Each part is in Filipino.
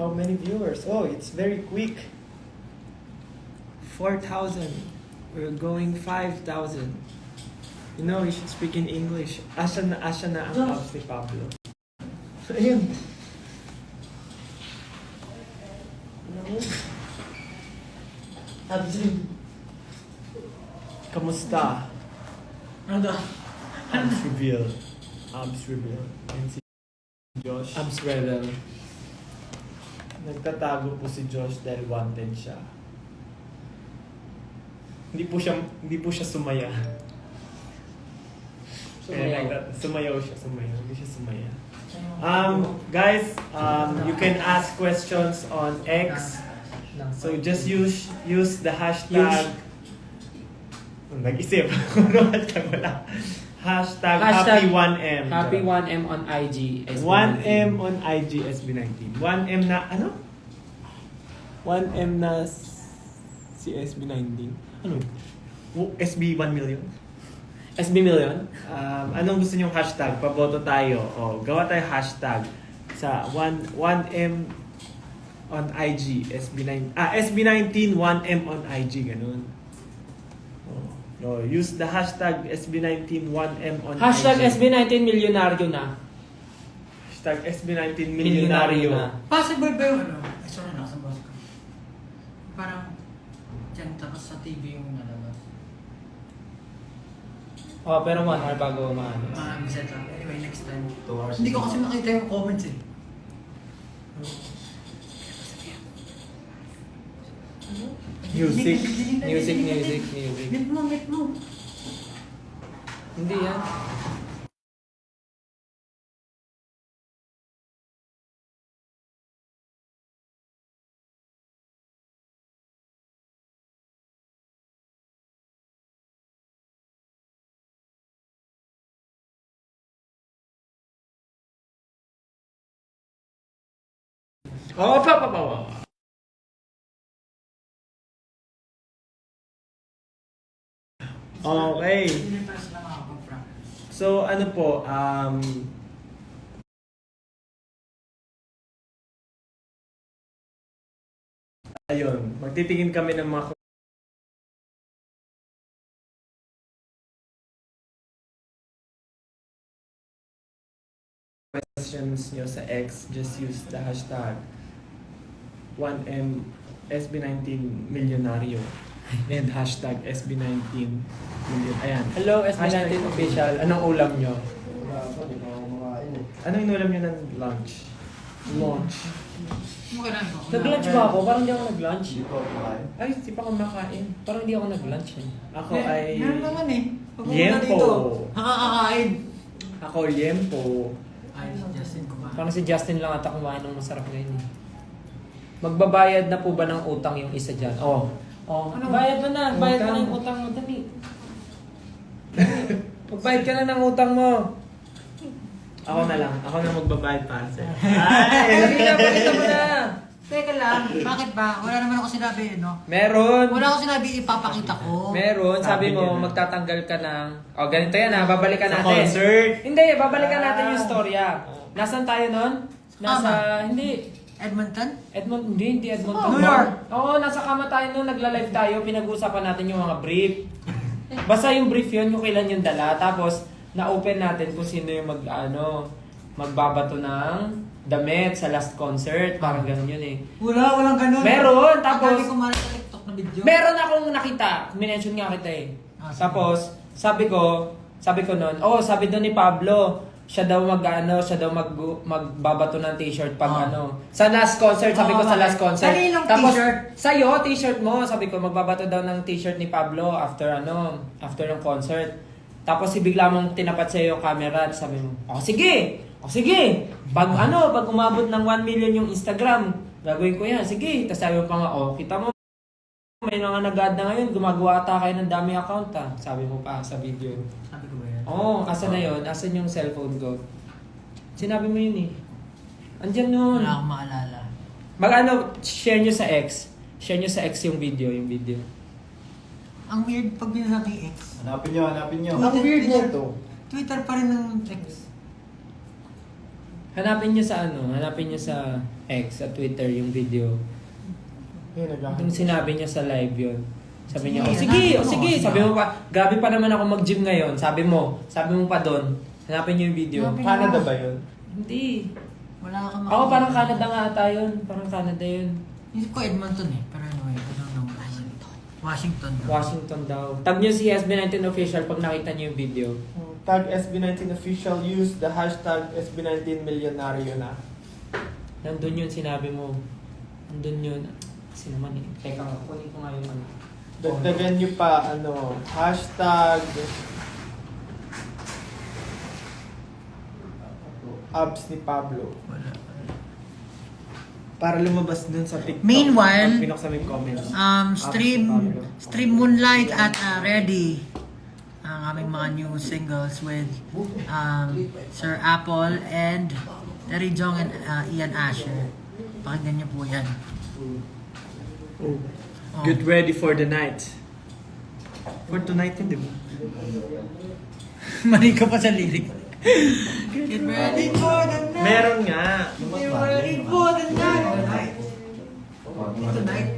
how many viewers? Oh, it's very quick. 4,000. We're going 5,000. You know, you should speak in English. Asa na ang abs ni Pablo. Ayun. Abs. Kamusta? Ano? Abs reveal. Abs reveal. And si Josh. Abs rebel. Nagtatago po si Josh dahil wanted siya. Hindi po siya sumaya. Sumayaw siya. Hindi siya sumaya. Guys, you can ask questions on X. So just use the hashtag. Nag-isip. Wala. Hashtag Happy1M. Happy1M on IG. 1M on IG SB19. 1M na ano? 1M na si SB19. Ano? SB 1 million? SB million? Anong gusto nyong hashtag? Paboto tayo. O, gawa tayo hashtag sa 1M on IG SB19. SB19 1M on IG. Ganun. No, use the hashtag SB19 1M on Hashtag IG. SB19 milyonaryo na. Hashtag SB19 milyonaryo. Possible ba yung ano? Ay, sorry, nasa boss ko. Parang, dyan, tapos sa TV yung nalabas. Oh, pero 1 hour bago maano. Biset lang. Anyway, next time. 2 hours. Hindi ko kasi makita yung comments eh. Music. Music. Meet mo. Hindi yan. Oh, pa. Okay. Hindi pa sila makapag-practice. So, ano po, ayun, magtitingin kami ng mga questions nyo sa X. Just use the hashtag 1M SB19 milyonaryo and hashtag SB19 million. Ayan. Hello, SB19 Hashtag official. Anong ulam nyo? Ano inulam nyo ng lunch? Lunch. Magandang ko. Nag-lunch ba ako? Parang hindi ako nag-lunch. Hindi ko kumain. Ay, di pa ako makain. Parang hindi ako nag-lunch eh. Ako ay Meron naman eh. Pag pumunta Yempo. dito, nakakakain. Ako Yempo. Ay, si Justin kumain. Parang si Justin lang ata kumain ng masarap ngayon eh. Magbabayad na po ba ng utang yung isa dyan? Oh. Oh, Ano? bayad mo na. Bayad mo na yung utang mo. Dali. Magbayad ka na ng utang mo. Ako na lang. Ako na magbabayad pa. Dali na, pakita mo na. Teka lang, bakit ba? Wala naman ako sinabi, no? Meron. Wala ako sinabi ipapakita ko. Meron. Sabi Sabi mo, niya na. magtatanggal ka ng... Oh, ganito yan ha. Babalikan Sa natin. concert? Hindi, babalikan natin yung storya. Nasaan tayo nun? Nasa... Hindi. Edmonton? Hindi Edmonton. Oh, New York. Oo, nasa kama tayo noon, nagla-live tayo, pinag-uusapan natin yung mga brief. Basta yung brief yun, yung kailan yung dala, tapos na-open natin kung sino yung magbabato ng damit sa last concert, parang ganun yun eh. Walang ganun. Meron, tapos- Sabi ko mara sa TikTok na video. Meron akong nakita, minention nga kita eh. Ah, sige. Tapos, sabi ko noon, sabi doon ni Pablo, siya daw magbabato ng t-shirt pag sa last concert, sabi ko sa last concert. Kaninong Tapos t-shirt? sa'yo, t-shirt mo, sabi ko magbabato daw ng t-shirt ni Pablo after ng concert. Tapos bigla mong tinapat sa'yo yung camera, sabi mo, sige. Pag umabot ng 1 million yung Instagram, gagawin ko yan, sige. Tapos sabi mo pa nga, kita mo, may mga nag-add na ngayon, gumagawa ata kayo ng dami account sabi mo pa sa video. Sabi ko ba yan? Asan na yun? Asan yung cellphone ko? Sinabi mo yun eh. Andyan nun. Wala akong maalala. Share nyo sa X. Share nyo sa X yung video. Ang weird pag binasabi X. Hanapin nyo. Ang weird nito. Twitter pa rin ng X. Hanapin niyo sa hanapin niyo sa X, sa Twitter, yung video. Yung sinabi niya sa live yun. Sabi niya, Sige, sige. hanapin mo. Sabi mo pa, grabe pa naman ako mag-gym ngayon. Sabi mo pa doon. Hanapin niyo yung video. Hanapin Canada mo. ba yun? Hindi. Wala kang Ako parang Canada nga ata yun. Parang Canada yun. Isip ko Edmonton eh. Pero anyway, I don't know. Washington. Washington daw. Tag niyo si SB19 official pag nakita niyo yung video. Tag SB19 official, use the hashtag SB19 milyonaryo na. Nandun yun, sinabi mo. Nandun yun. Sino man eh. Teka nga, kunin ko nga yung ano. Dagdagan nyo pa, hashtag abs ni Pablo. Wala. Para lumabas dun sa TikTok. Meanwhile, pag pinuksan mo yung comments. Stream Moonlight at Ready ang aming mga new singles with Sir Apple and Terry Jong and Ian Asher. Pakinggan niyo po yan. Oh. Get ready for the night. For tonight yun, di ba? Mali ka pa sa lyric. Get ready for the night. Meron nga. Get ready for the night. Tonight.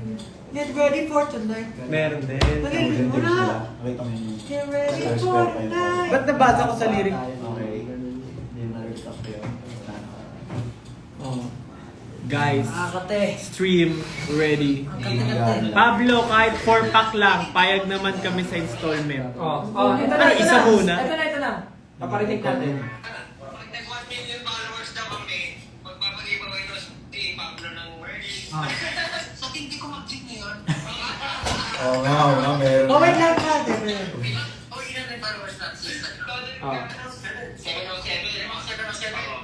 Get ready for tonight. Meron din. Dali, wala. Get ready for the night. Ba't nabasa ko sa lyric? Oh. Guys, Akate. stream ready. Pablo, kahit 4-pack lang, payag naman kami sa installment. Ito Ano, isa muna? Ito na. Paparinig natin. Pag nag 1 million followers na kami, magpapag-giveaway ko si Pablo ng merch. So, hindi ko mag-check ngayon. Oo nga, meron. Oh, wait lang ka. O, ilan na followers na? 707. 707.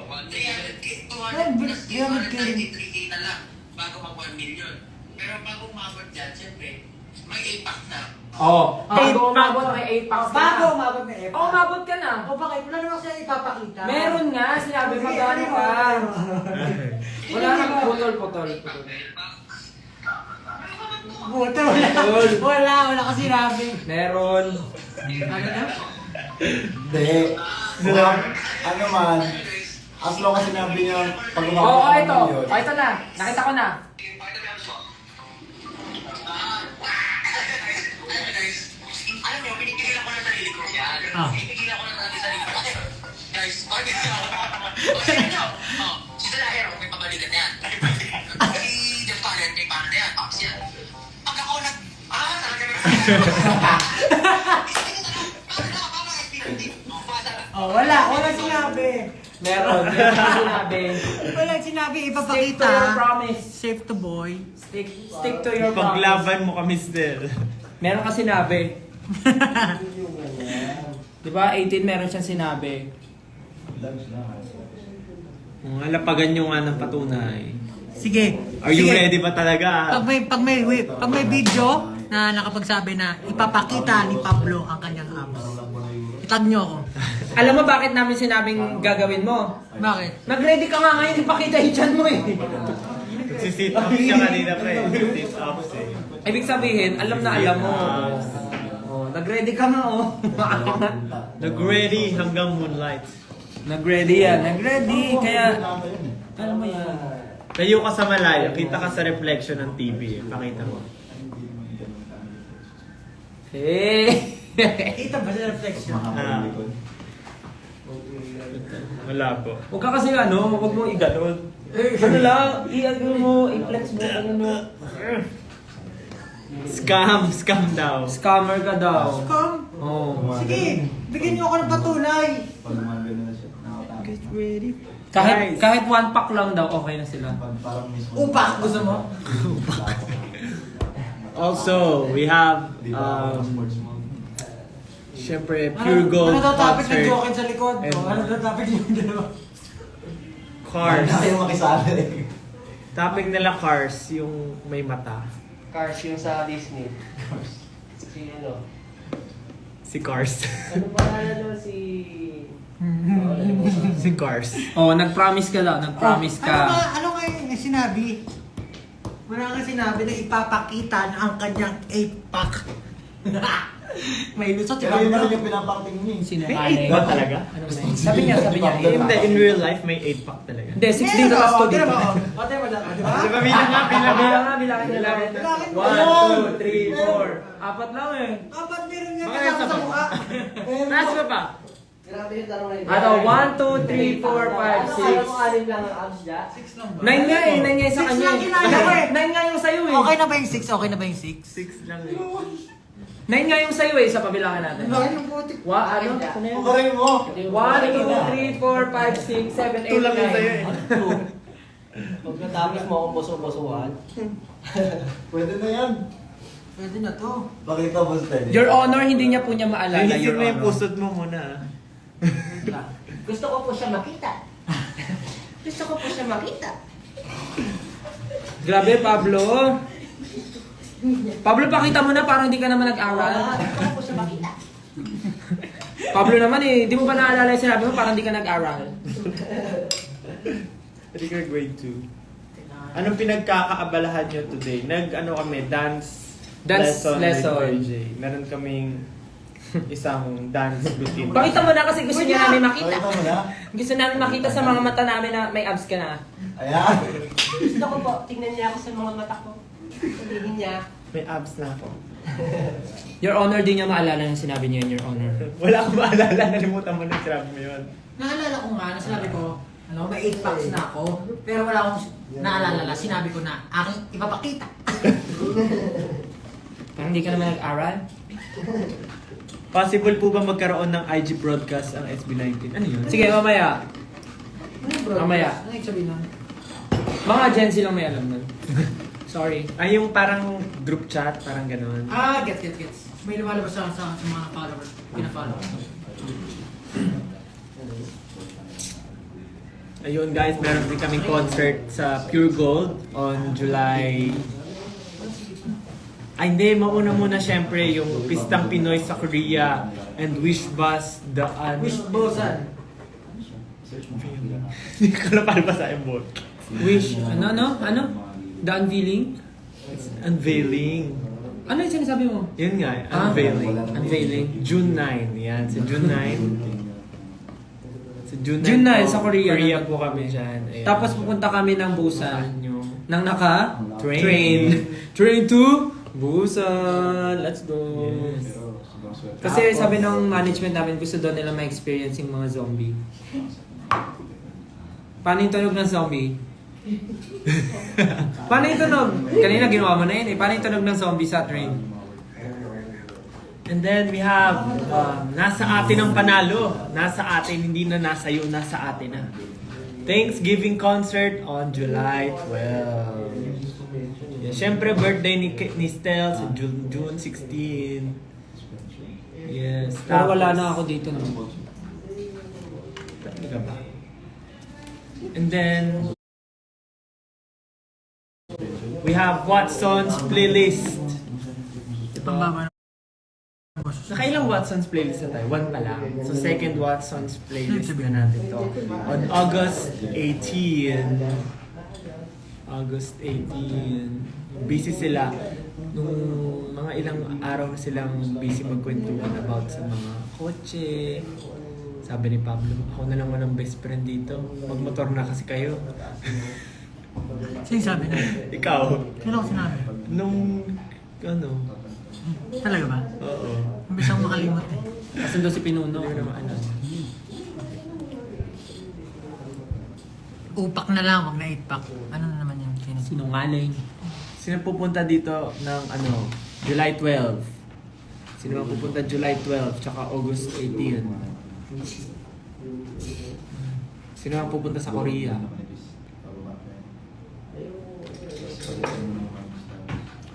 393K na lang bago mag 1 million. Pero bago umabot dyan, siyempre, may 8-pack na. Bago umabot may 8 packs Bago umabot na Epa. umabot ka na. O bakit? Wala naman siya ipapakita. Meron nga, sinabi mo gano'n ka. Wala kang putol. Buto, wala kasi sinabi. Meron. Ano na? Hindi. Ano man, as long as sinabi niya, pag Oo, umabot ito. yun. Ito na. Nakita ko na. Alam niyo, pinipigilan ko na sarili ko. Pinipigilan ko na sarili ko. Guys, bakit hindi ako nakakapag- O, sige nyo. Si Dalaher, may pabalikan na yan. Si Jeff Talent, may paano na yan. Pops yan. Pag ako talaga Wala sinabi. Meron sinabi. Walang sinabi Stick ipapakita. to your promise. Safe to boy. Stick to your promise. Paglaban mo kami still. Meron ka sinabi. Di ba? 18 meron siyang sinabi. Alapagan nyo nga ng patunay. Sige. Are you Sige. ready ba talaga? Pag may video na nakapagsabi na ipapakita ni Pablo ang kanyang abs. Itag nyo ako. Alam mo bakit namin sinabing gagawin mo? Bakit? Nag-ready ka nga ngayon, ipakita yung chan mo eh. Nagsisit up siya kanina pre. Sit ups eh. Ibig sabihin, alam na alam mo. Nag-ready ka nga oh. Nag-ready hanggang moonlight. Nag-ready yan, nag-ready. Kaya, alam mo yan. Tayo ka sa malayo, kita ka sa reflection ng TV. Pakita mo. Eh. Kita ba sa reflection? Wala po. Huwag ka kasi huwag mo i-ganon. Ano lang, i-ano mo, i-flex mo, ano mo. Scam daw. Scammer ka daw. Come. Oo. Sige, bigyan niyo ako ng patunay. Pag umabot na siya, nakatapos. Get ready. Kahit 1 pack lang daw, okay na sila. Parang mismo. Upak, gusto mo? Also, we have Sports mode. syempre Pure Gold Ano daw topic ng concert. Jokin sa likod? And- Ano daw topic yung dalawa? Cars. Wala kayong makisali. Topic nila Cars, yung may mata. Cars yung sa Disney. Si ano? Si Cars. Ano pangalan no? Si... Si Cars. Oh, nag-promise ka daw, nag-promise ka. Ano nga yung sinabi? Wala nga sinabi na ipapakita na ang kanyang 8-pack. May lusot si Kaya yun na Pablo. rin yung pinapakting mo eh. Sinungaling. Ba talaga? Ano ba yun? Sabi niya, Hindi, in real life may 8 pack talaga. Hindi, 6 dito tapos 2 dito. Ate, wala ka, di ba? Diba, bilang nga, bilang nga. Bilang nga, bilangin nila. Bilangin mo. 1, 2, 3, 4. Apat lang eh. Dapat meron nga Baka kasama nasa sa mukha. Taas mo pa. Grabe yung tanong ngayon. Ano, 1, 2, 3, 4, 5, 6. Alam mo, anim lang ang abs dyan? 6 lang ba? 9 nga eh, 9 nga yung sa Six kanya lang eh. kinaya ko eh. 9 nga yung sa'yo eh. Okay na ba yung 6? Okay na ba yung 6? 6 lang eh. 9 nga yung sa'yo eh, sa pabilangan natin. Bakit yung putik? Ano? Ano yan? Ugarin mo. 1, 2, 3, 4, 5, 6, 7, 8, 2 lang yun sa'yo eh. 9. Huwag natapos mo akong boso-bosuhan. Pwede na yan. Pwede na to. Pakita mo sa tele. Your Honor, hindi niya po niya maalala, Linisin Your mo yung Honor. pusod mo muna. Gusto ko po siya makita. Gusto ko po siya makita. Grabe, Pablo. Pablo, pakita mo na parang hindi ka naman nag-aral. Gusto ko po siya makita. Pablo naman eh, di mo ba naalala yung sinabi mo parang hindi ka nag-aral? Hindi ka grade 2. Anong pinagkakaabalahan nyo today? Nag-ano kami, dance Lesson. with RJ. Meron kaming isang dance routine. Pakita mo na kasi gusto niya namin makita. Pakita mo na. Gusto namin makita sa mga mata namin na may abs ka na. Ayan. Gusto ko po, tingnan niya ako sa mga mata ko. Sabihin niya, May abs na ako. Your Honor, di niya maalala yung sinabi niya yun, Your Honor. Wala akong maalala, nalimutan mo na sinabi mo yun. Naalala ko nga, nasabi ko, ano, may 8 packs na ako, pero wala akong naalala na, sinabi ko na, aking ipapakita. Parang hindi ka naman nag-aral. Possible po ba magkaroon ng IG broadcast ang SB19? Ano yun? Sige, mamaya. Mamaya. Ano yung sabihin nun? Mga Gen Z lang may alam nun. Sorry. Ay, yung parang group chat, parang gano'n. Ah, gets. May lumalabas sa mga followers, pina-follow. Ayun guys, meron din kaming concert sa Pure Gold on July... Ay hindi, mauna muna syempre yung Pistang Pinoy sa Korea and Wish Bus Daan. Wish Bosan. Hindi ko napalabas sa embot. Wish, ano? The unveiling? Unveiling. Ano yung sinasabi mo? Yun nga, Ah, unveiling. Unveiling. June 9, yan. Sa June 9. Sa June 9, June 9 po, sa Korea. Korea po kami dyan. Ayan. Tapos pupunta kami ng Busan. Nyo. Nang naka? Train. Train to Busan. Let's go. Yes. Kasi sabi ng management namin, gusto daw nila ma-experience yung mga zombie. Paano yung tunog ng zombie? Paano yung tunog? Kanina ginawa mo na yun eh. Paano yung tunog ng zombie sa train? And then we have, nasa atin ang panalo. Nasa atin, hindi na nasa iyo, nasa atin na. Thanksgiving concert on July 12. Yeah, Siyempre, birthday ni Stel sa June 16. Yes. Pero wala tapos- na ako dito. No? Talaga ba? And then, we have Watson's playlist. Pangbaba na. Nakailang Watson's playlist na tayo? One pa lang. So, second Watson's playlist na natin to. On August 18. August 18. Busy sila. Nung mga ilang araw na silang busy magkwentuhan about sa mga kotse. Sabi ni Pablo, ako na lang walang best friend dito. Magmotor na kasi kayo. Sino yung sabi na? Ikaw, Sino ako sinabi? nung, ano, Talaga ba? oo. Mabilis akong makalimot eh. Kasan daw si Pinuno. Hindi ko naman alam. Upak na lang, wag na 8-pack. Ano na naman yung sino? Sinungaling. Sino pupunta dito ng ano, July 12? Sino ang pupunta July 12 tsaka August 18? Sino ang pupunta sa Korea?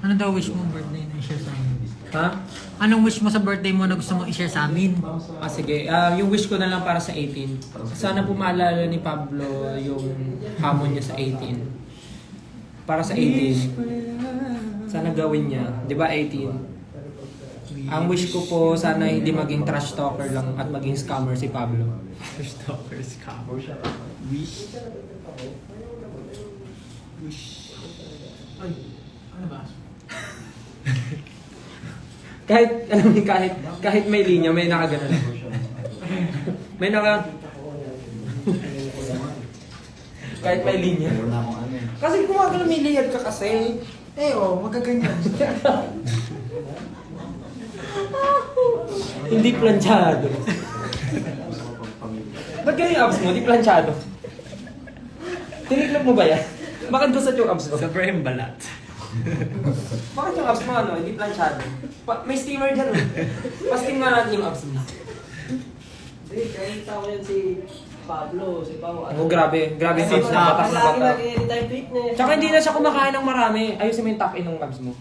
Ano daw wish mo birthday na i-share sa amin? Ha? Anong wish mo sa birthday mo na gusto mo i-share sa amin? Ah, sige. Yung wish ko na lang para sa 18. Sana po maalala ni Pablo yung hamon niya sa 18. Para sa 18. Sana gawin niya. Di ba 18? Ang wish ko po, sana hindi maging trash talker lang at maging scammer si Pablo. Stalkers ka. Wish. Wish. Ay, ano ba? Kahit, alam mo, kahit may linya, may nakagano. May naka... kahit may linya. Meron na akong ano eh. Kasi gumagano, may layer ka kasi. Magaganyan. Hindi planchado. Ba't ganyan yung abs mo? Hindi planchado. Tiniklop mo ba yan? Bakit gusto yung abs mo? Sobra yung balat. Bakit yung abs mo hindi planchado? May steamer dyan Pa-steam nga natin yung abs mo. Hindi, kahit ako yan si Pablo, si Pao. Oh, grabe si abs na batak na Lagi batak. anytime fitness. Tsaka hindi na siya kumakain ng marami. Ayusin mo yung tuck-in ng abs mo.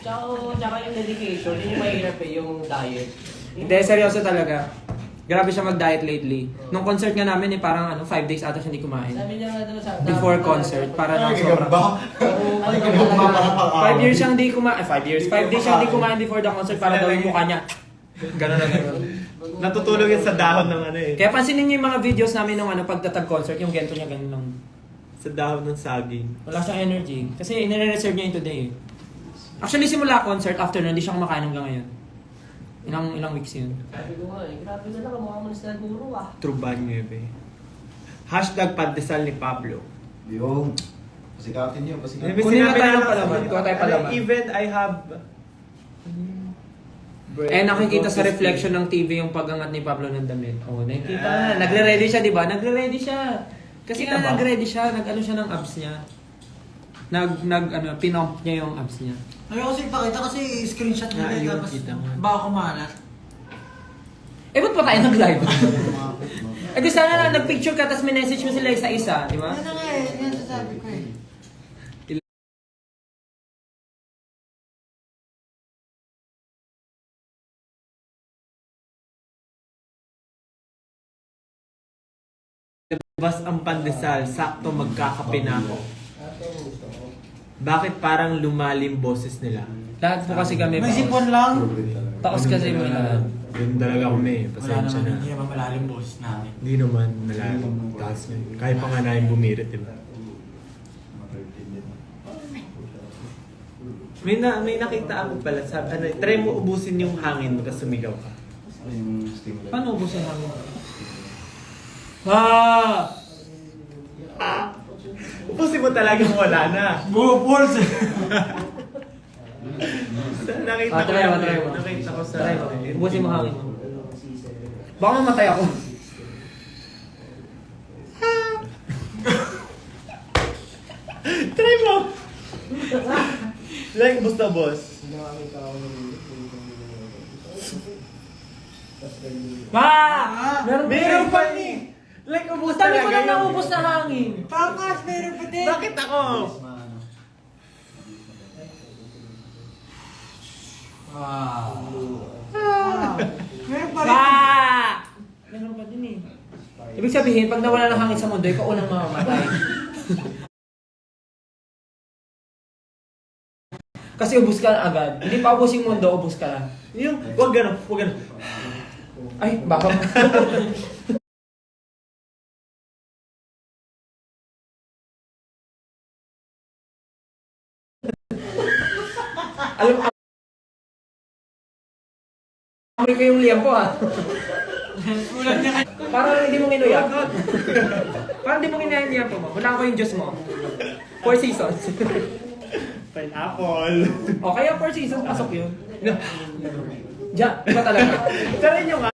Tsaka yung dedication, yun yung mahirap yung diet. Hindi, seryoso talaga. Grabe siya mag-diet lately. Nung concert nga namin parang 5 days ata siya hindi kumain. Sabi niya nga doon sa... Before concert, para daw sobrang... Ay, gagamba para pang 5 years siyang hindi kumain. 5 years. 5 days siyang hindi kumain before the concert para daw yung mukha niya. Ganon na ganon. Natutulog yan sa dahon ng ano eh. Kaya pansinin niyo yung mga videos namin ng pagtatag concert, yung gento niya ganun lang. Sa dahon ng saging. Wala siyang energy. Kasi inire-reserve niya yun today. Actually, simula concert, after nun, hindi siya kumakain hanggang ngayon. Ilang weeks yun. Sabi ko nga grabe na lang, mukha mo na sila guro True Banyuebe. Hashtag pandesal ni Pablo. Yung, pasikatin niyo, pasikatin. Kunin na tayo ng palaman. Kuha tayo palaman. Even I have... Nakikita sa reflection ng TV yung pag-angat ni Pablo ng damit. Oh, nakikita na. Nagre-ready siya, di ba? Nagre-ready siya. Kasi Kita ba? nag-ready siya. Nag-ano siya ng abs niya. Pinomp niya yung abs niya. Ayoko kasi ipakita kasi screenshot mo Ah, din ayun, tapos kita mo. baka kumalat. Ba't pa tayo nag-live? Di sana nag-picture ka, tapos may message mo sila isa-isa, di ba? Yan na nga eh, yan sasabi ko eh. Bas ang pandesal, sakto magkakape na ako. Bakit parang lumalim boses nila? Lahat po kasi kami May sipon lang. Taos kasi mo lahat. Yun talaga kami, pasensya na. Hindi naman malalim boss namin. Hindi naman malalim. Taas na. Kaya pa nga namin bumirit, diba? May nakita ako pala. Try mo ubusin yung hangin mo, tapos sumigaw ka. Yung stimulant. Paano ubos yung hangin? Ubusin mo talagang wala na. Bupulse! Nakita ko Try mo, yun try eh. mo. Nakita ko sa... Try mo. Ubusin mo hangin mo. Baka mamatay ako. Try mo! Like, basta boss. Meron pa ni! Like, ubus Dami ko talaga na naubos na hangin. Pangas, meron pa din! Bakit ako? Meron pa rin! Meron pa din eh. Ibig sabihin, pag nawala ng hangin sa mundo, ikaw unang mamamatay. Kasi ubus ka na agad. Hindi pa ubus yung mundo, ubus ka na. Yung, wag ganun, wag ganun. Ay, baka. Alam, amoy ko yung liyam ko ha. Parang hindi mo kinuya. Parang hindi mo kinuya yung liyam ko mo. Wala ko yung juice mo. 4 seasons. Pineapple. O kaya 4 seasons, pasok yun. Diyan, iba talaga. Try nyo nga.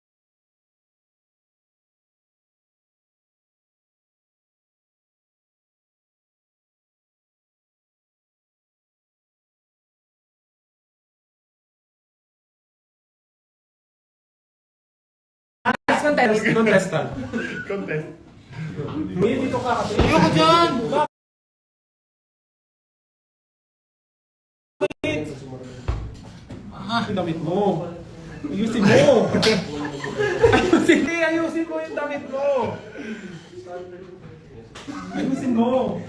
Contestant. Contest. May dito ka kasi. Ayoko dyan! Yung damit mo. Ayusin mo. Ayusin mo yung damit mo. Ayusin mo.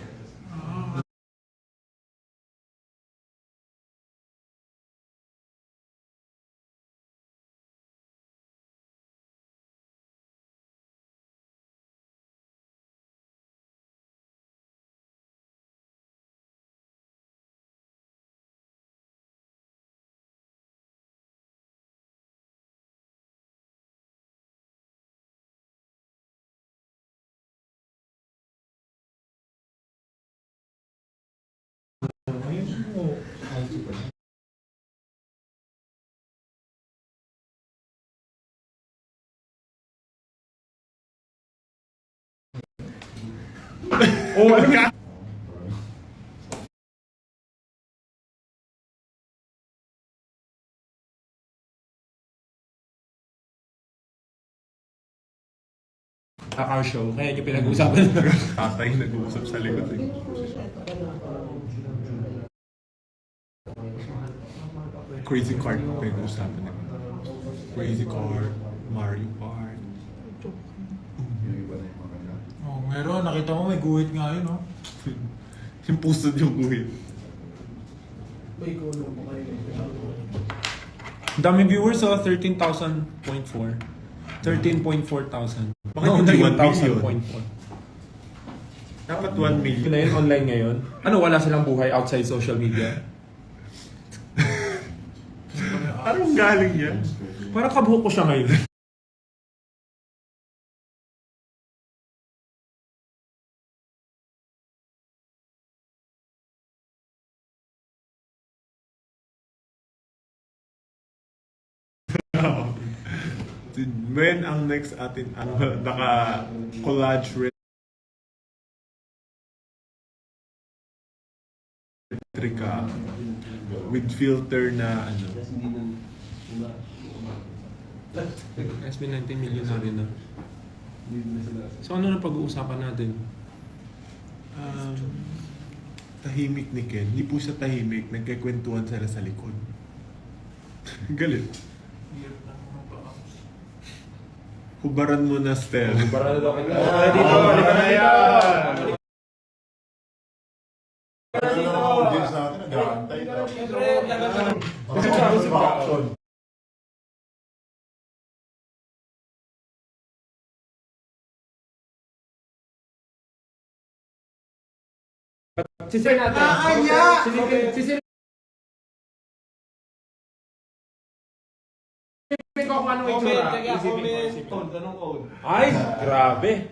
Oh, ano ka? Car show. Kaya yung pinag-uusapan. Tatay nag-uusap sa likod eh. Crazy Kart pinag-uusapan nila. Crazy Kart, Mario Kart. Oh, meron. Nakita mo may guhit nga yun, no? Yung pusod yung guhit. Ang daming viewers, 13,000.4. 13.4 thousand. Bakit hindi 1 1,000.4. Dapat 1 million. Na yun, online ngayon. Ano, wala silang buhay outside social media? Anong galing yan? Parang kabuhok ko siya ngayon. When ang next atin ang naka-collage retrika with filter na ano. SB 19 million na rin na. So ano na pag-uusapan natin? Tahimik ni Ken. Hindi po siya tahimik. Nagkikwentuhan sila sa likod. Galit. Hubaran mo na, Stel. Para na daw kita. Dito, halika na yan! Sisir natin. Sisir ko kung anong itsura. Ay, grabe.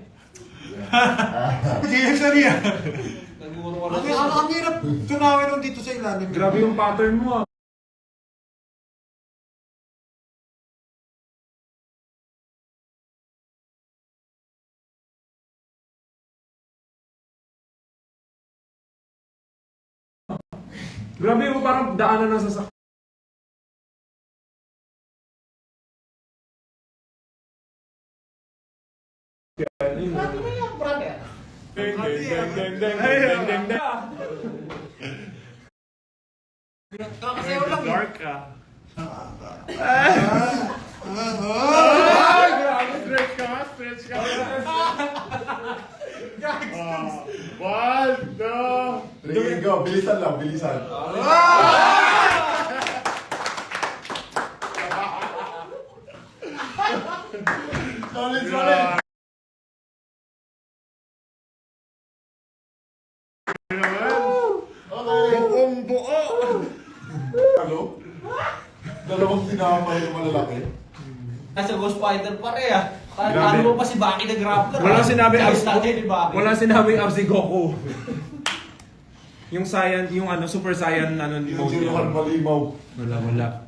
Ang hirap tunawin nung dito sa ilalim. Grabe yung pattern mo. Grabe yung parang daanan ng sasakyan. Dark ka. Stretch ka. One, two. Sige, go. Bilisan lang, bilisan. Solid. Buong buo. Hello? Dalawang sinama yung malalaki. Nasa Ghost Fighter pa rin ah. Grabe. Paano mo pa si Baki na grappler? Wala sinabing abs ni Baki. Wala sinabing abs si Goku. Yung Saiyan, yung ano, Super Saiyan ano Yung mode. sinukan palimaw. Wala.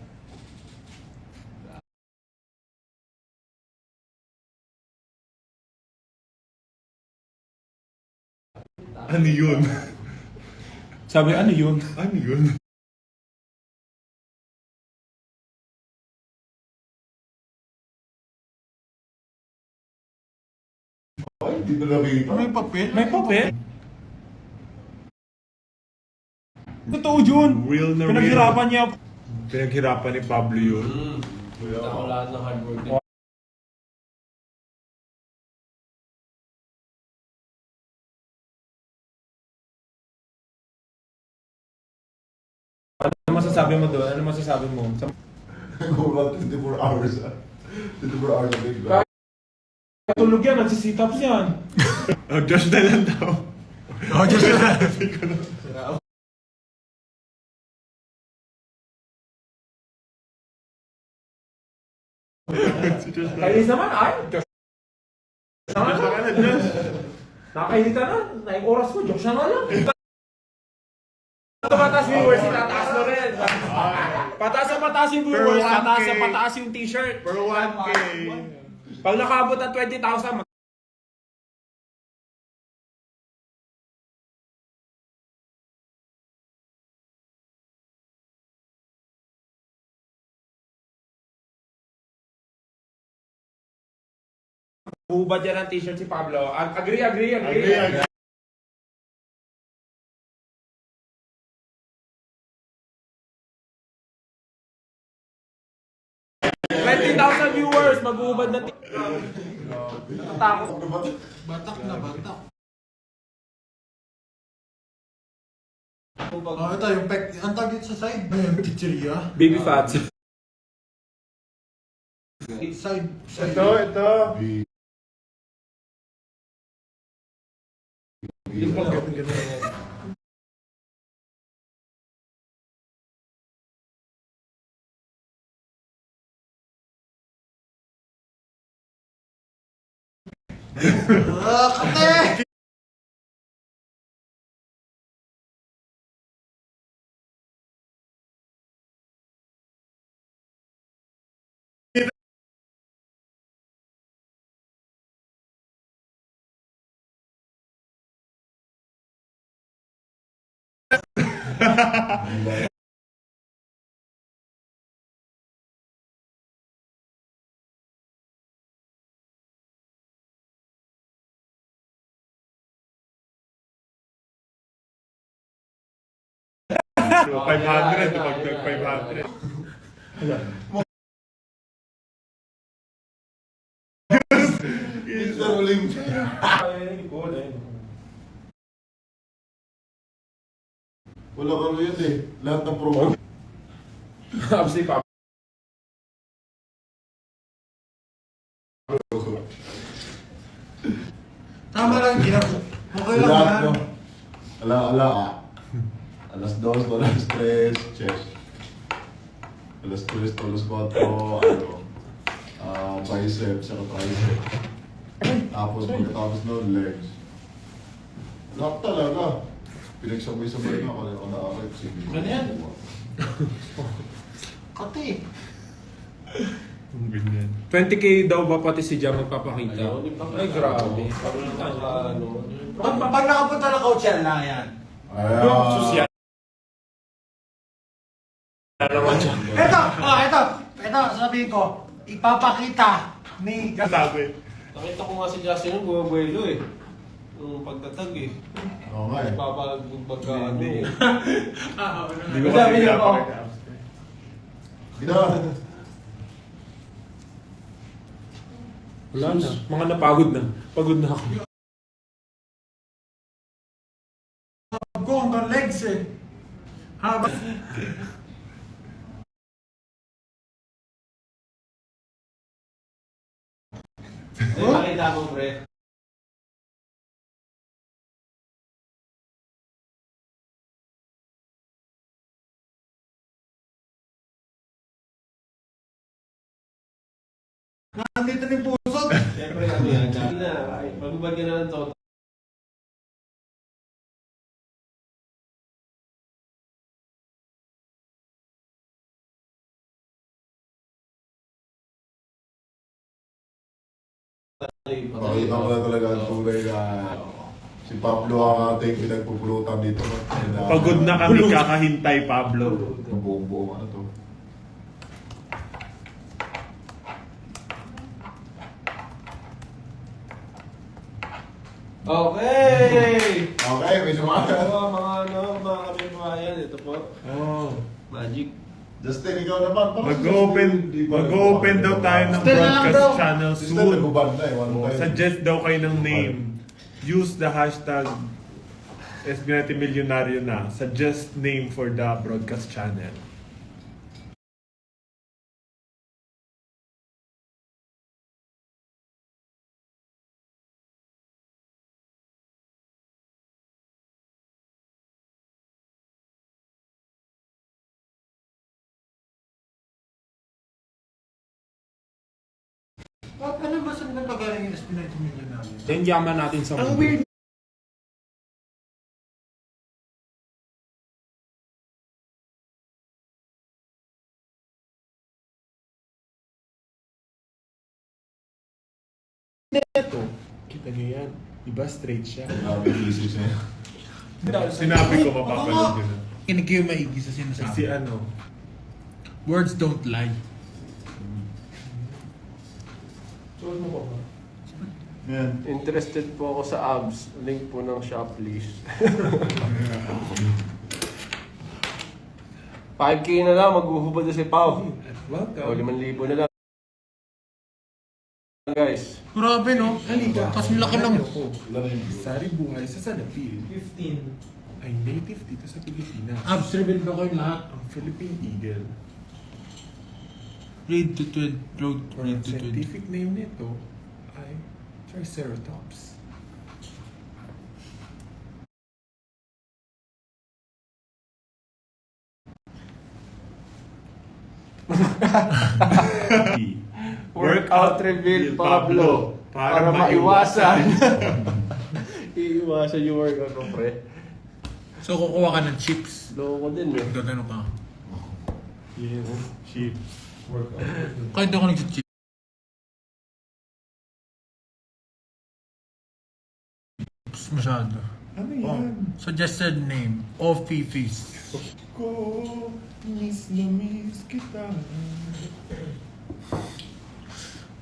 Ano yun? Sabi, ano yun? Ano yun? Ay, hindi na nakita. May papel? May papel? Totoo yun. Real na Pinaghirapan niya. Pinaghirapan ni Pablo yun. Ako lahat ng hard work niya. Ano masasabi mo doon? Ano masasabi mo? Gulat 24 hours. 24 hours a day. Diba? Tulog yan, nagsisitaps yan. Oh, Josh na lang daw. Oh, just Kainis naman, ay. Diyos naman. Josh na ka na, Josh. Nakakainita na. Naing oras ko, Diyos na nga lang. Pataas viewers, itataas mo rin. Pataas na pataas yung viewers, Per 1K. pataas na pataas yung t-shirt. For 1K. Pag nakaabot ng 20,000, Hubad yan ang t-shirt si Pablo. Agree. Agree. 20,000 viewers, mag-uubad na Natatakot. Batak na, batak. Oh, ito yung pek. Ang tag dito sa side. Ano yung chichiria? Baby fats. Side. Ito. Yung pag ganun. Kate! So, 500, pag 500. Mr. Olympia. Wala ka yun eh. Lahat ng program. Si Pablo. Tama lang, ginagawa. Okay lang Lahat, yan. no? Ala. Alas 2, alas 3, chest. Alas 3, alas 4, bicep, saka tricep. Tapos pagkatapos nun, legs. Lahat talaga. Pinagsabay-sabay na ako. Ako na-archive. Sige. Ano yan? Kate! Ang ganyan. 20k daw ba pati si Jam magpapakita? Ay, grabe. Pag nakapunta na Coachella yan. Ayan. Ito, sabihin ko, ipapakita ni... Sabi. Nakita ko nga si Justin yung bumabuelo eh. Yung pagtatag eh. Oo nga eh. Pagka ano eh. Hindi ko Sabi kasi niyo po. pinapakita. Ginawa. Wala na. Mga napagod na. Pagod na ako. Ko hanggang legs eh. Habang... Nakita mo pre. Nandito na yung puso. Siyempre ano yan. Hindi na. Magbubad ka na ng toto. Makita ko na talaga ang tunay na si Pablo ang ating pinagpupulutan dito. Pagod na kami kakahintay, Pablo. Ang buong-buong ano to. Okay! Okay, may sumakas. Mga kabibayan, ito po. Oh. Magic. Justin, ikaw naman. Mag-open daw tayo ng Justin na lang broadcast daw. channel Justin, soon. nag-ubad na eh. Oh, suggest daw kayo ng name. Use the hashtag SB90 Milyonaryo na. Suggest name for the broadcast channel. Ano ba saan nagpagaling yung SB90 million namin? Yung yaman natin sa Ang mundo. weird. Ito. Kita niyo yan. Diba straight siya? Grabe thesis niya. Sinabi ko mapapanood ko na. Kinig kayo maigi sa Si sinasabi. ano? Words don't lie. Suot mo ba? Yan. Interested po ako sa abs. Link po ng shop please. 5K na lang, maghuhubad na si Pao. Welcome. O, 5,000 na lang. Guys. Grabe, no? Halika. Tapos laki lang. Ilan na yung view? Sari buhay sa Salapil 15. ay native dito sa Pilipinas. Abs reveal ba kayo lahat? Ang Philippine Eagle. Read to 20. Road Ang scientific name nito ay Triceratops. Workout reveal, Pablo. Para maiwasan. Iiwasan yung workout ko, pre. So, kukuha ka ng chips. Loko din eh. Gagano ka. Yes, sheep. Kahit ako nag-chips masyado. Ano yan? Suggested name, Ofifis. Ko, miss na miss kita.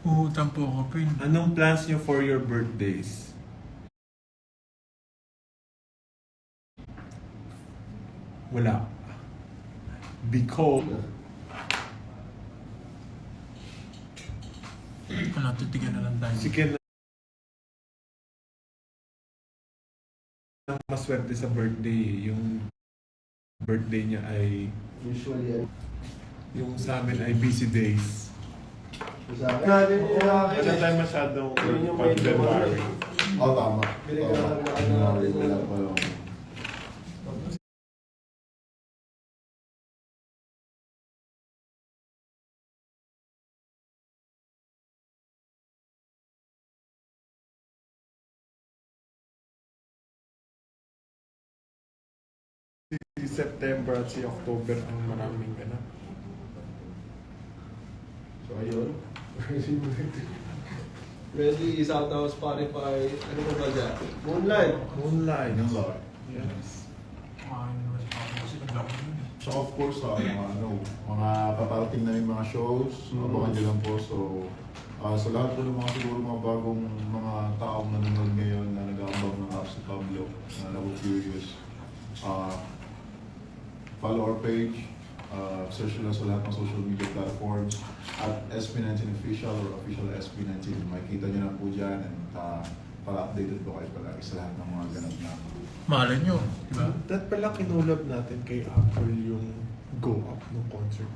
Uhutan po ako, Pin. Anong plans niyo for your birthdays? Wala. Because Wala, titigan na lang tayo. si Ken ang maswerte sa birthday. Yung birthday niya ay Usually, yung sa amin ay busy days. sa akin, Wala tayo masyadong Yun yung may February. oh, tama. Binigyan Tama. lang na natin. Wala pa lang. Si September at si October ang maraming ganap. So, ayun. Ready, isang tao Spotify. Ano ba ba dyan? Moonlight. Moonlight. Yan lang. Yes. So of course, mga paparating na yung mga shows, abangan nyo lang po. So, sa lahat po ng mga siguro mga bagong mga taong nanonood ngayon na nag-aambag ng apps si Pablo, na naku-curious, follow our page, search nyo lang sa lahat ng social media platforms at SB19 Official or Official SB19. Makikita nyo na po dyan and para-updated po kayo palagi sa lahat ng mga ganap na. Malay nyo, di ba? That pala kinulab natin kay Apple yung Go Up ng concert.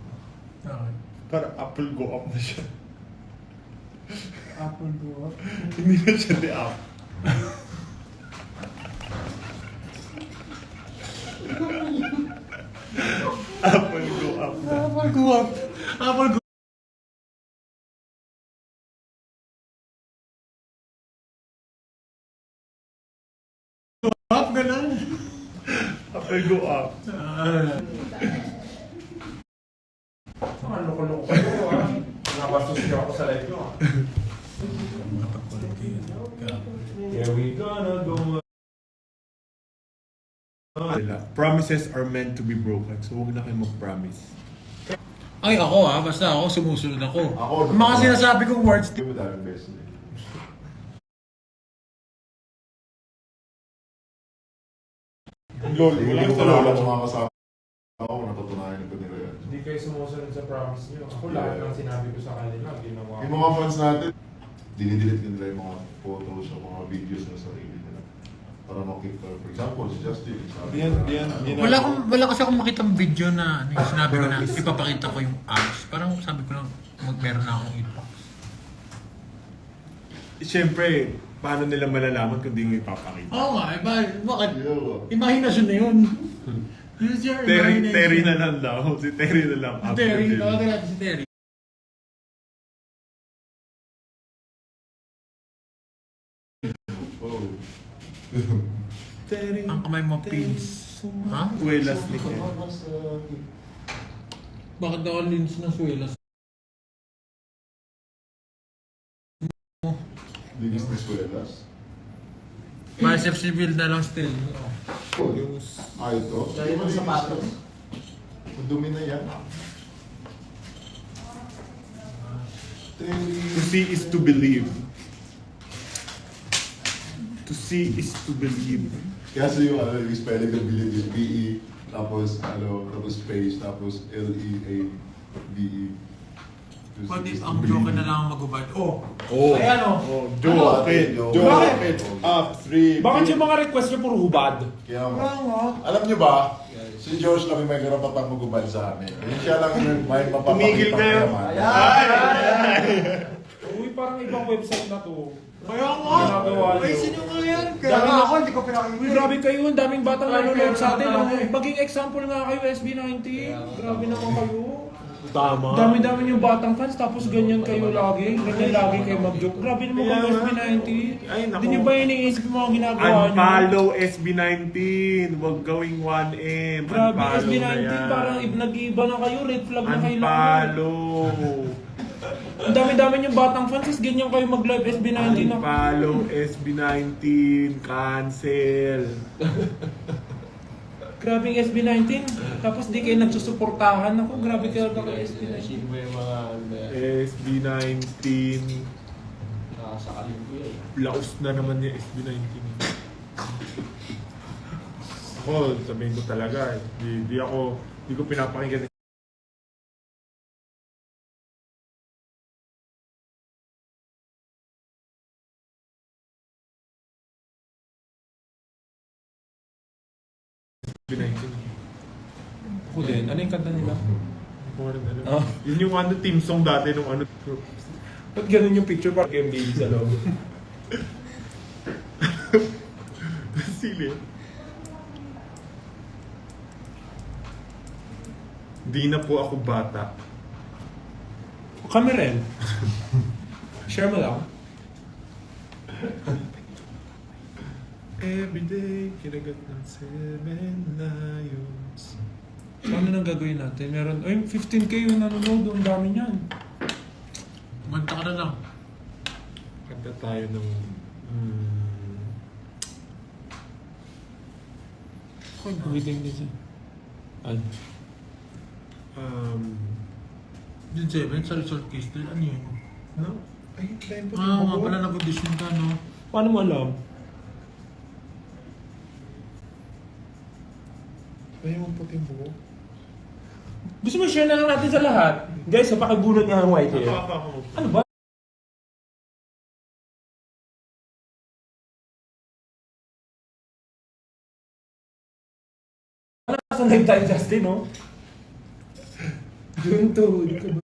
Okay. Para Apple Go Up na siya. Apple go up. Hindi na siya di up. Apple Go Up na. Apple go up. Apple go up. Ganun. Apple Go Up. Loko-loko kayo ah. Nabastos niyo ako sa live nyo ah. Here we gonna go. Promises are meant to be broken. So huwag na kayo mag-promise. Ay, ako basta ako sumusunod ako. Ako, Ang mga sinasabi kong words, Di ba tayo best? Lol, Hindi ko pala alam mga kasama ako, natutunayan ko nila yan. Hindi kayo sumusunod sa promise niyo. Ako lahat ng sinabi ko sa kanila, ginawa Yung mga fans natin, dinidelete nila yung mga photos o mga videos na sarili nila. Para makita, for example, si Justin. sabi wala kasi akong makitang video na yung sinabi ko na ipapakita ko yung abs. Parang sabi ko lang, meron na akong ipa. Siyempre, paano nila malalaman kung di mo ipapakita? Oo nga, bakit? Yeah. Imahinasyon na yun. Use your imagination. Terry na lang daw. Si Terry na lang. Si Terry, tawagan natin si Terry. Oh. Terry. Ang kamay mo, pins. Ha? Welas ni Ken. Bakit daw lins ng swelas? Linis ni Suelas. Bicep civil na lang still. Oh, yung... ito? Dahil ng sapatos. Dumi na yan. To see is to believe. To see is to believe. Kasi yung yung spelling ng believe is B-E, tapos space, tapos L-E-A-V-E. What if ang joke na lang ang magubad? Oh! Oh. Ay ano? Oh, Joke. Bakit? Up, 3. Bakit yung mga request niyo puro hubad? Kaya alam niyo ba, si George lang may karapatang magubad sa amin. Siya lang yung may mapapakita. Tumigil kayo. Uy, parang ibang website na to. Kaya Ginagawa niyo. sino nga yan? Kaya ako, hindi ko Uy, pinakinggan. grabe kayo. Ang daming batang nanonood sa atin. Oh. Maging example nga kayo, SB19. Grabe naman kayo. Tama. Dami-dami yung batang fans, tapos ganyan kayo lagi. Ganyan lagi kayo mag-joke. Grabe naman kayo, SB19. Ay, naku. Hindi nyo ba iniisip yung mga ginagawa nyo? Unfollow SB19. Huwag gawing 1M. Grabe, Unfollow SB19, na yan. parang nag-iiba na kayo. Red flag na kayo lahat. Unfollow. Ang dami-dami yung batang fans, tapos ganyan kayo mag-live SB19. Unfollow SB19. Cancel. Grabe yung SB19. Tapos di kayo nagsusuportahan. Ako, grabe kayo kay SB19. Sino ba yung mga SB19. nakasakalin ko yan? Laos na naman yung SB19. Ako, sabihin ko talaga, di ko pinapakinggan. SB19. Ako din. Ano yung kanta nila? Ah. Yun yung team song dati nung Ba't ganun yung picture parang MBA sa loob? Sili. Di na po ako bata. Kami rin. Share mo lang. Everyday, kinagat ng 7 lions. So ano nang gagawin natin? Meron, ay 15k yung nanonood. Ang dami niyan. Manta ka na lang. Kanta tayo ng... Waiting din siya. Ano? June 7, sa resort case din. Ano yun? Ano? Ay, dahil po Nga pala nag-audition ka, no? Paano mo alam? Ay, yung puting buko. Gusto mo share na lang natin sa lahat? Guys, pakibunot nga ang white hair. Ako. Ano ba? Nasa live tayo, Justin, no? June 2.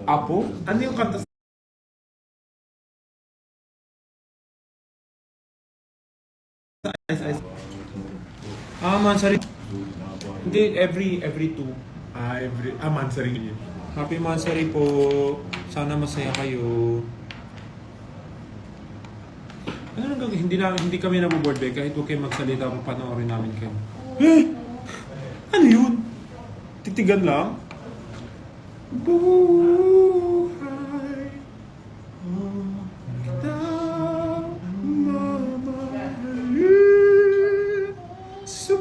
Apo? Ano yung kanta? Mansari. Hindi, every two. Mansari. Happy Mansari po. Sana masaya kayo. Ano nang gagawin? Hindi kami naboboard eh. Kahit huwag kayo magsalita, panoorin namin kayo. Ano yun? Titigan lang? Buhay kita mamahalin sa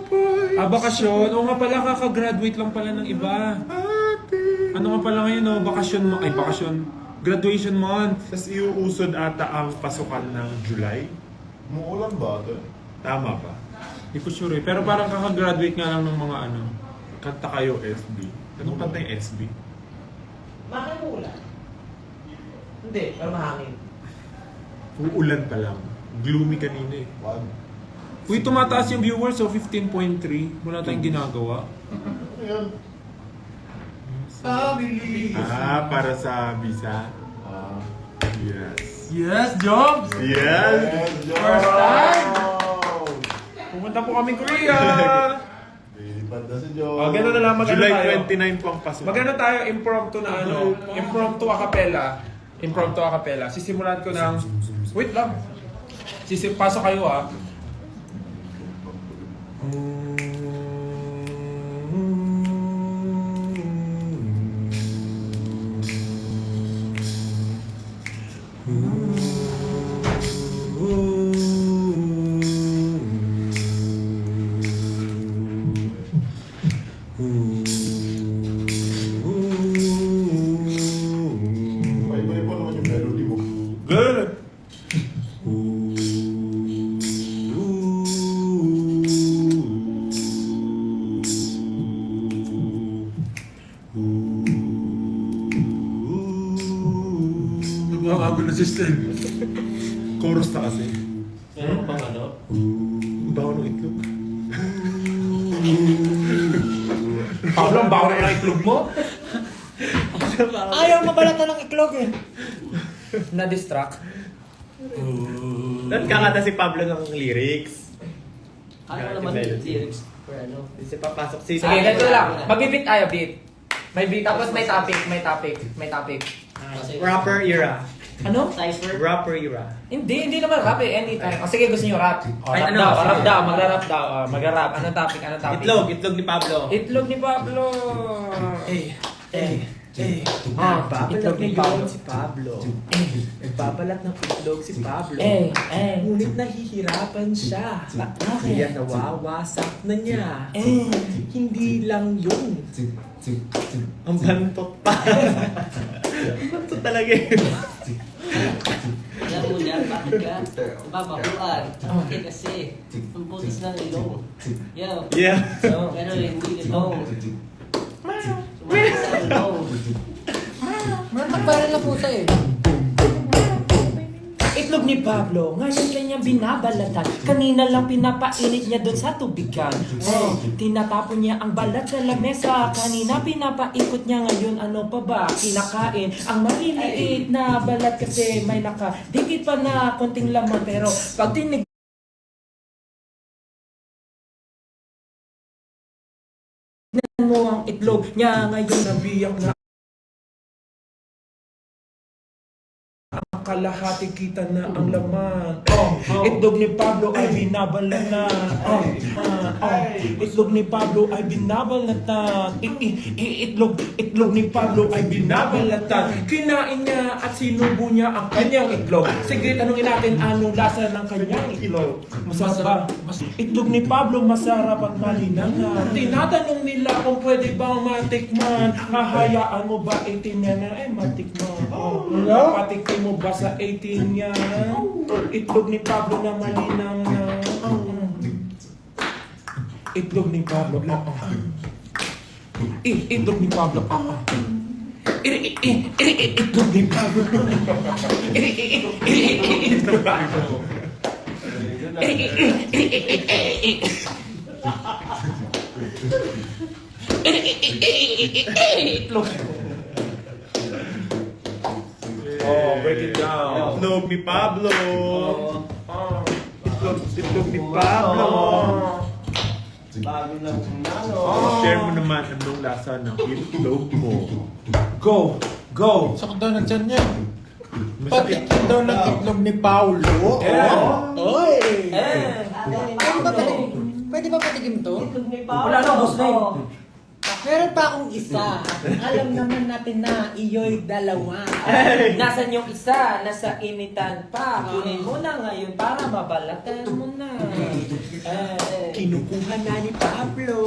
Bakasyon. Oo nga pala, kakagraduate lang pala ng iba. Ano nga pala ngayon, no? Bakasyon mo. Ay, bakasyon. Graduation month. Tapos iuusod ata ang pasukan ng July. Muulan ba ito? Tama ba? Hindi ko sure eh. Pero parang kakagraduate nga lang ng mga ano. Kanta kayo SB. Anong kanta yung SB? Bakit mo ulan? Hindi, pero mahangin. Uulan pa lang. Gloomy kanina eh. Wag. Uy, tumataas yung viewers, so 15.3. Wala tayong ginagawa. Ano yan? Para sa visa. Ah. Yes. Yes, Jobs! Yes! First time! Pumunta po kami Korea! Lilipad na si Joe. Ganun na lang, mag-ano July tayo. 29 po ang pasukan. Magano tayo, impromptu na ano, impromptu a cappella. Impromptu a cappella. Sisimulan ko ng, wait lang. Pasok kayo ah. Iba-iba naman yung melody mo. Good! Ang na system. Chorus na kasi. Meron bang ano? Ang baho ng itlog. Pablo, ang bago na ng itlog mo? Ayaw mabalatan ng iklog eh. Na-distract. Doon kakanta si Pablo ng lyrics. Ano naman yung lyrics for ano? Kasi papasok si... Sige, ganito lang. Mag-beat tayo, beat. May beat, tapos may topic. Rapper era. Ano? Cypher? Rapper era. Hindi naman rap eh, anytime. O sige, gusto nyo rap. O, Ay, rap ano? daw, Sige. rap daw, magra-rap daw. O, magra-rap. Anong topic? Itlog ni Pablo. Itlog ni Pablo. Nagbabalat itlog ni ngayon Pablo. si Pablo. Nagbabalat ng itlog si Pablo. Ngunit nahihirapan siya. Kaya nawawasak na niya. Hindi lang yun. Ang bantot pa. Ang bantot talaga yun. Alam mo yan, bakit ka? Babakuan. Okay kasi. Ang butis ng ilong. Yo. Yeah. So, pero hindi ilong. Sumakit sa ilong. Para na puta eh. Itlog ni Pablo, ngayon kanya binabalatan. Kanina lang pinapainit niya doon sa tubigan. Tinatapon niya ang balat sa lamesa. Kanina pinapaikot niya, ngayon ano pa ba? Kinakain ang maliliit na balat kasi may nakadikit pa na konting laman. Pero pag tinig mo ang itlog niya, ngayon nabiyak na ang kalahati, kita na ang laman. Itlog ni Pablo ay binabalatan. Itlog ni Pablo ay binabalatan. Itlog ni Pablo ay binabalatan. Kinain niya at sinubo niya ang kanyang itlog. Sige, tanungin natin anong lasa ng kanyang itlog. Masarap ba? Itlog ni Pablo masarap at malinangan. Tinatanong nila kung pwede bang matikman. Hahayaan mo ba 18 yan na matikman? Patikin mo ba sa 18 yan? Itlog ni Pablo na malinangan. Itlog ni Pablo. Itlog ni Pablo. Itlog ni Pablo. Itlog. Break it down. Itlog ni Pablo. Itlog ni Pablo. Bago lang nano. Share mo naman anong lasa ng itlog mo. Go! Sakit daw ng tiyan niya. Masakit daw ng itlog ni Paulo. Ay, magaling. Pwede ba patikim to? Itlog ni Wala na, boss na yun. Meron pa akong isa. Alam naman natin na iyo'y dalawa. Nasaan yung isa? Nasa initan pa. Kunin mo na ngayon para mabalatan mo na. Kinukuha na ni Pablo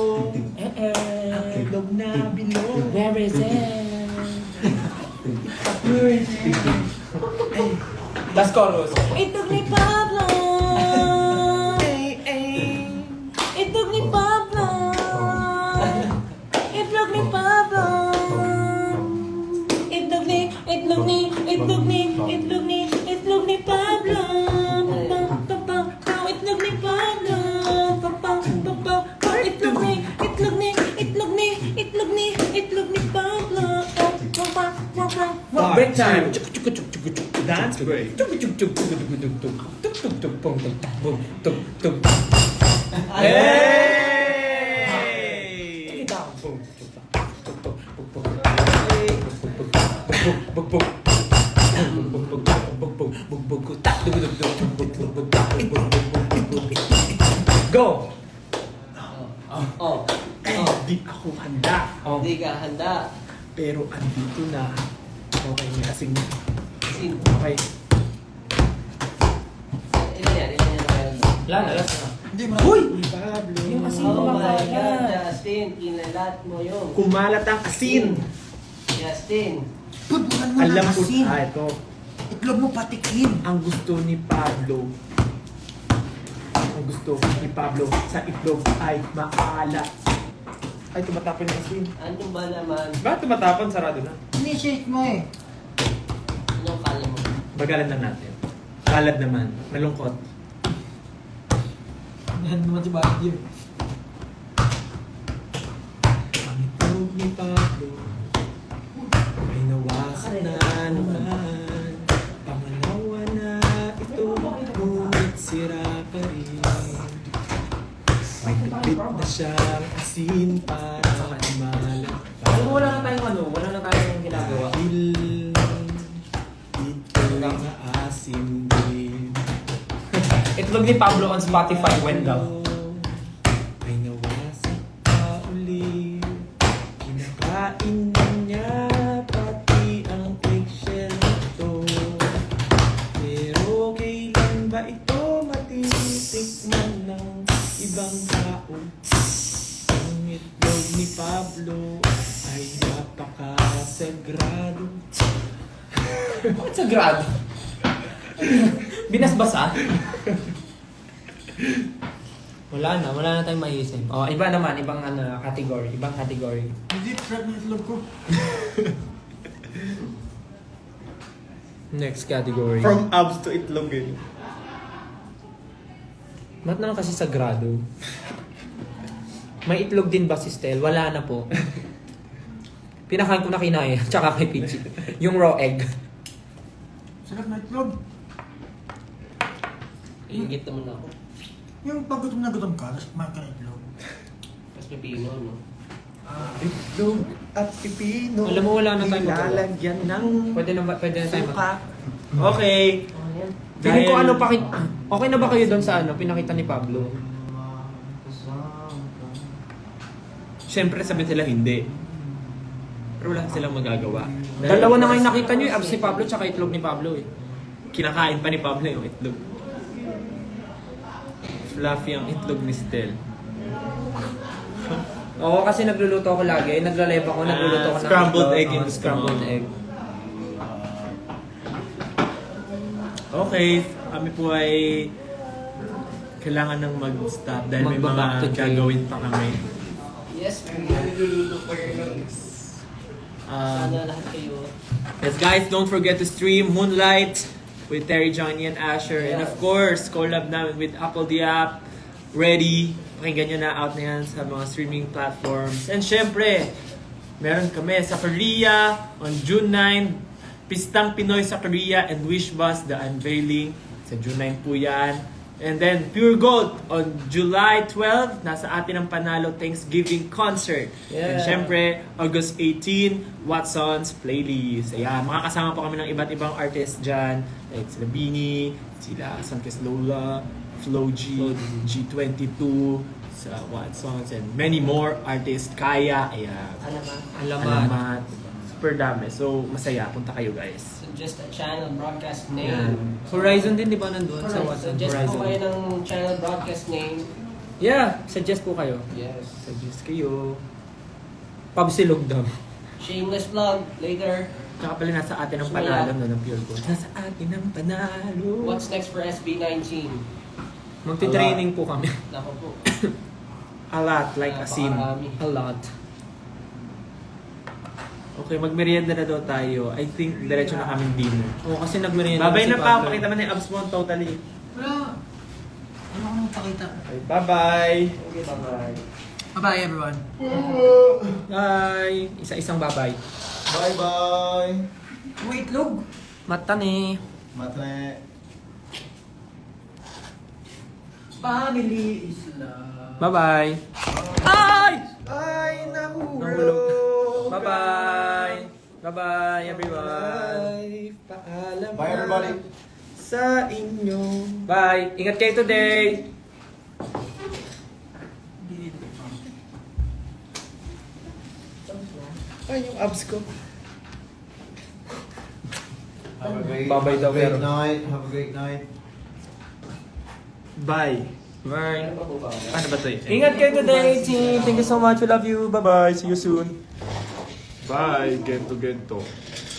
ang itlog na bilog. Where is it? Last chorus. Itlog ni Pablo. Itlog ni Pablo. Itlog ni Pablo. Itlog ni Pablo. Itlog ni Pablo. Itlog ni Pablo. Break time. Dance break. Hey! Go! Oh. Di ako handa. Hindi ka handa. Pero andito na. Okay, may asing na. Sin. Okay. Ilan yan? Wala na, last na. Hindi mo Uy! Pablo. Yung asin Oh my God, kumakalat. Justin. Kinalat mo yun. Kumalat ang asin. Justin. Pudbukan mo Alam na ko, asin. ito. Itlog mo patikim. Ang gusto ni Pablo. Ang gusto ni Pablo sa itlog ay maalat. Ay, tumatapon yung asin. Ano ba naman? Bakit tumatapon? Sarado na. Initiate mo eh. Anong kala mo? Bagalan na natin. Kalad naman. Malungkot. Yan naman si Buddy. Ang itlog ni Pablo ay nawasak na naman. Pangalawa na ito, ngunit sira pa rin. May kapit na siyang asin para malat pa. Alam mo, wala na tayong ano, wala na tayong ginagawa. Dahil ito'y maasim din. Itlog ni Pablo on Spotify, when daw? Ay nawasak pa uli. Kinakain niya pati ang eggshell nito. Pero kailan ba ito matitikman ng ibang tao? Ang itlog ni Pablo ay napakasagrado. Bakit sagrado? Binasbasa? Wala na tayong maisip. Oh, iba naman, ibang category, Hindi, trap na itlog ko. Next category. From abs to itlog eh. Ba't naman kasi sagrado? May itlog din ba si Stel? Wala na po. Pinakain ko na kinaya, tsaka kay Pichi. Yung raw egg. Sarap na itlog. Iingit naman ako. Yung pag gutom na gutom ka, tapos kumain ka ng itlog. Mas pipino, no? Itlog at pipino. Alam mo, wala na tayong magawa. Ilalagyan ng Pwede na tayo suka. Okay. Feeling ko Dahil- okay na ba kayo doon sa pinakita ni Pablo? Siyempre sabihin sila hindi. Pero wala silang magagawa. Dalawa na ngayon nakita nyo yung abs ni Pablo tsaka itlog ni Pablo eh. Kinakain pa ni Pablo yung itlog. Fluffy ang itlog ni Stel. Oo, kasi nagluluto ako lagi. Naglalive ako, nagluluto ako ng Scrambled itlog. egg yung gusto Scrambled mo. egg. Okay, kami po ay kailangan nang mag-stop dahil may Magba-back mga to gym. gagawin pa kami. Yes, niluluto pa yun. Sana lahat kayo. Yes guys, don't forget to stream Moonlight with Terry, Johnny, and Asher. And of course, collab namin with Apple the App. Ready. Pakinggan nyo na, out na yan sa mga streaming platforms. And syempre, meron kami sa Korea on June 9. Pistang Pinoy sa Korea and Wish Bus, the unveiling. Sa June 9 po yan. And then Pure Gold on July 12, nasa atin ang Panalo Thanksgiving Concert. And Yeah. syempre, August 18, Watson's Playlist. Ayan, makakasama po kami ng iba't ibang artists dyan. Like sila Bini, sila Sanchez Lola, Flo G, G22, sa Watsons, and many more artists. Kaya, ayan. Alamat. Super dami. So, masaya. Punta kayo, guys. Suggest a channel broadcast name. Ayan. Horizon din, di ba, nandun sa WhatsApp? Suggest po Horizon. kayo ng channel broadcast name. Yeah, suggest po kayo. Yes. Suggest kayo. Pabsilog daw. Shameless vlog later. Tsaka pala nasa atin ang Sumaya. panalo, no, ng Pure Gold. Nasa atin ang panalo. What's next for SB19? Magti-training po kami. Nako po. A lot, like asin. Napakarami. A lot. Okay, magmerienda na daw tayo. I think diretso na kaming dinner. Oo, kasi nagmerienda Babay si na pa, Pablo. pakita mo na yung abs mo totally. Wala. Ano ko nang pakita? Okay, bye-bye. Okay, bye-bye. Bye-bye, everyone. Bye! Isa-isang babay. Bye-bye! Wait, log. Mata ni. Matre! Family is love. Bye-bye. Ay! Ay, nahulog! Bye-bye! Bye-bye, everyone! Paalam Bye, everybody! sa inyo. Bye! Ingat kayo today! Ay, yung abs ko. Have a great, Babay daw, pero- night. Have a great night. Bye. Bye! Ano ba to eh? Ingat kayo today, team! Thank you so much. We love you. Bye-bye. See you soon. Bye, gento.